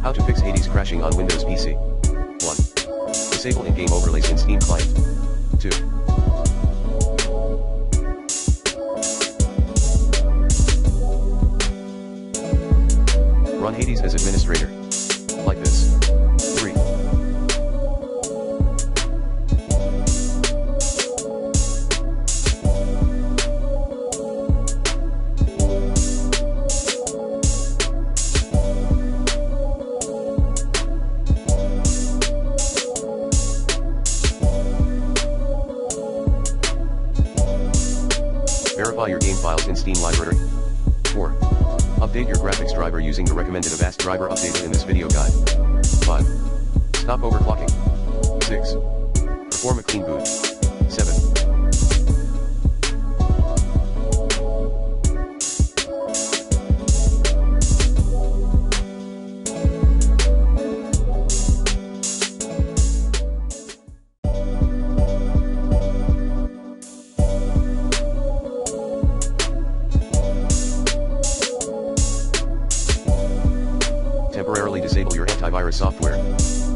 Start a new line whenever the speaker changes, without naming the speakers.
How to fix Hades crashing on Windows PC. 1. Disable in-game overlays in Steam Client. 2. Run Hades as administrator. Like this. 3. Verify your game files in Steam library. 4. Update your graphics driver using the recommended Avast driver updated in this video guide. 5. Stop overclocking. 6. Perform a clean boot. 7. Temporarily disable your antivirus software.